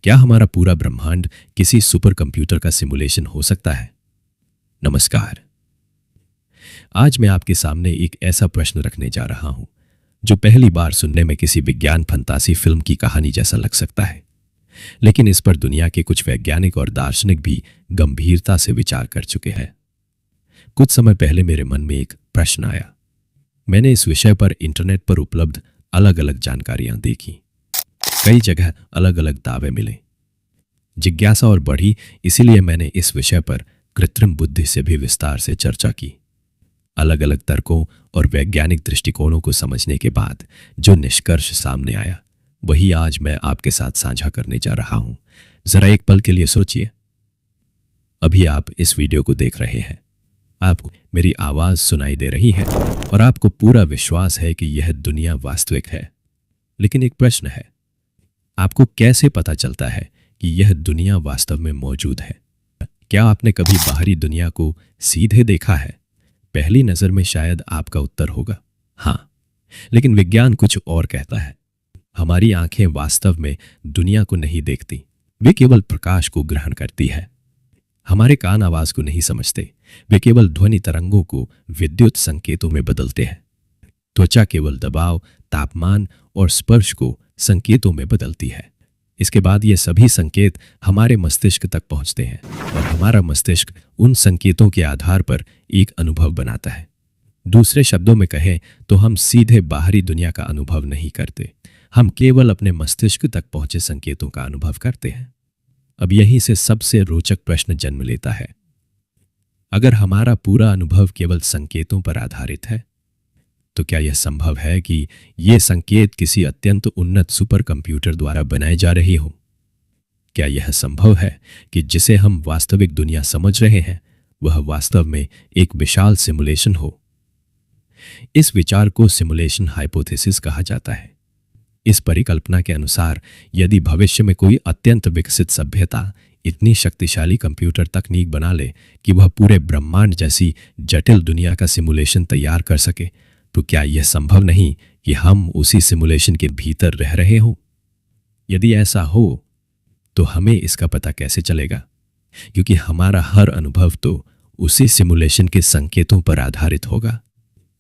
क्या हमारा पूरा ब्रह्मांड किसी सुपर कंप्यूटर का सिमुलेशन हो सकता है? नमस्कार। आज मैं आपके सामने एक ऐसा प्रश्न रखने जा रहा हूं जो पहली बार सुनने में किसी विज्ञान फंतासी फिल्म की कहानी जैसा लग सकता है, लेकिन इस पर दुनिया के कुछ वैज्ञानिक और दार्शनिक भी गंभीरता से विचार कर चुके हैं। कुछ समय पहले मेरे मन में एक प्रश्न आया। मैंने इस विषय पर इंटरनेट पर उपलब्ध अलग अलग जानकारियां देखी। कई जगह अलग अलग दावे मिले। जिज्ञासा और बढ़ी, इसीलिए मैंने इस विषय पर कृत्रिम बुद्धि से भी विस्तार से चर्चा की। अलग अलग तर्कों और वैज्ञानिक दृष्टिकोणों को समझने के बाद जो निष्कर्ष सामने आया, वही आज मैं आपके साथ साझा करने जा रहा हूं। जरा एक पल के लिए सोचिए। अभी आप इस वीडियो को देख रहे हैं, आपको मेरी आवाज सुनाई दे रही है और आपको पूरा विश्वास है कि यह दुनिया वास्तविक है। लेकिन एक प्रश्न है, आपको कैसे पता चलता है कि यह दुनिया वास्तव में मौजूद है? क्या आपने कभी बाहरी दुनिया को सीधे देखा है? पहली नजर में शायद आपका उत्तर होगा हाँ, लेकिन विज्ञान कुछ और कहता है। हमारी आंखें वास्तव में दुनिया को नहीं देखती, वे केवल प्रकाश को ग्रहण करती है। हमारे कान आवाज को नहीं समझते, वे केवल ध्वनि तरंगों को विद्युत संकेतों में बदलते हैं। त्वचा केवल दबाव, तापमान और स्पर्श को संकेतों में बदलती है। इसके बाद ये सभी संकेत हमारे मस्तिष्क तक पहुंचते हैं और हमारा मस्तिष्क उन संकेतों के आधार पर एक अनुभव बनाता है। दूसरे शब्दों में कहें तो हम सीधे बाहरी दुनिया का अनुभव नहीं करते, हम केवल अपने मस्तिष्क तक पहुंचे संकेतों का अनुभव करते हैं। अब यहीं से सबसे रोचक प्रश्न जन्म लेता है। अगर हमारा पूरा अनुभव केवल संकेतों पर आधारित है, तो क्या यह संभव है कि ये संकेत किसी अत्यंत उन्नत सुपर कंप्यूटर द्वारा बनाए जा रहे हों? क्या यह संभव है कि जिसे हम वास्तविक दुनिया समझ रहे हैं वह वास्तव में एक विशाल सिमुलेशन हो? इस विचार को सिमुलेशन हाइपोथेसिस कहा जाता है। इस परिकल्पना के अनुसार यदि भविष्य में कोई अत्यंत विकसित सभ्यता इतनी शक्तिशाली कंप्यूटर तकनीक बना ले कि वह पूरे ब्रह्मांड जैसी जटिल दुनिया का सिमुलेशन तैयार कर सके, तो क्या यह संभव नहीं कि हम उसी सिमुलेशन के भीतर रह रहे हों? यदि ऐसा हो तो हमें इसका पता कैसे चलेगा? क्योंकि हमारा हर अनुभव तो उसी सिमुलेशन के संकेतों पर आधारित होगा।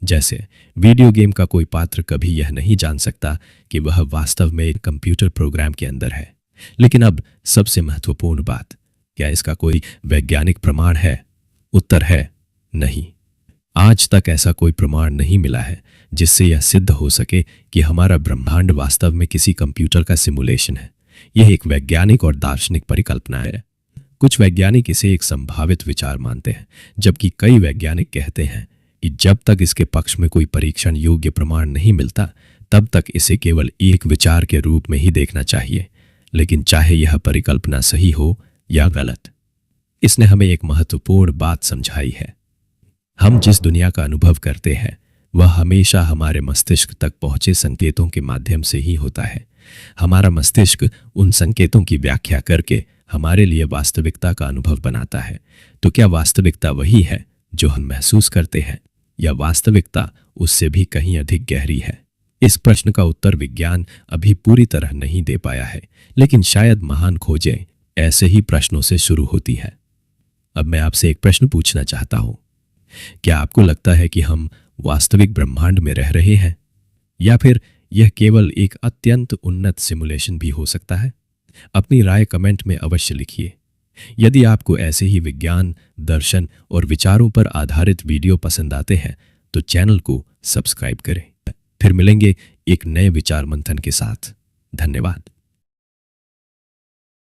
जैसे वीडियो गेम का कोई पात्र कभी यह नहीं जान सकता कि वह वास्तव में एक कंप्यूटर प्रोग्राम के अंदर है। लेकिन अब सबसे महत्वपूर्ण बात, क्या इसका कोई वैज्ञानिक प्रमाण है? उत्तर है नहीं। आज तक ऐसा कोई प्रमाण नहीं मिला है जिससे यह सिद्ध हो सके कि हमारा ब्रह्मांड वास्तव में किसी कंप्यूटर का सिमुलेशन है। यह एक वैज्ञानिक और दार्शनिक परिकल्पना है। कुछ वैज्ञानिक इसे एक संभावित विचार मानते हैं, जबकि कई वैज्ञानिक कहते हैं कि जब तक इसके पक्ष में कोई परीक्षण योग्य प्रमाण नहीं मिलता, तब तक इसे केवल एक विचार के रूप में ही देखना चाहिए। लेकिन चाहे यह परिकल्पना सही हो या गलत, इसने हमें एक महत्वपूर्ण बात समझाई है। हम जिस दुनिया का अनुभव करते हैं वह हमेशा हमारे मस्तिष्क तक पहुंचे संकेतों के माध्यम से ही होता है। हमारा मस्तिष्क उन संकेतों की व्याख्या करके हमारे लिए वास्तविकता का अनुभव बनाता है। तो क्या वास्तविकता वही है जो हम महसूस करते हैं, या वास्तविकता उससे भी कहीं अधिक गहरी है? इस प्रश्न का उत्तर विज्ञान अभी पूरी तरह नहीं दे पाया है, लेकिन शायद महान खोजें ऐसे ही प्रश्नों से शुरू होती है। अब मैं आपसे एक प्रश्न पूछना चाहता हूं। क्या आपको लगता है कि हम वास्तविक ब्रह्मांड में रह रहे हैं, या फिर यह केवल एक अत्यंत उन्नत सिमुलेशन भी हो सकता है? अपनी राय कमेंट में अवश्य लिखिए। यदि आपको ऐसे ही विज्ञान, दर्शन और विचारों पर आधारित वीडियो पसंद आते हैं तो चैनल को सब्सक्राइब करें। फिर मिलेंगे एक नए विचार मंथन के साथ। धन्यवाद।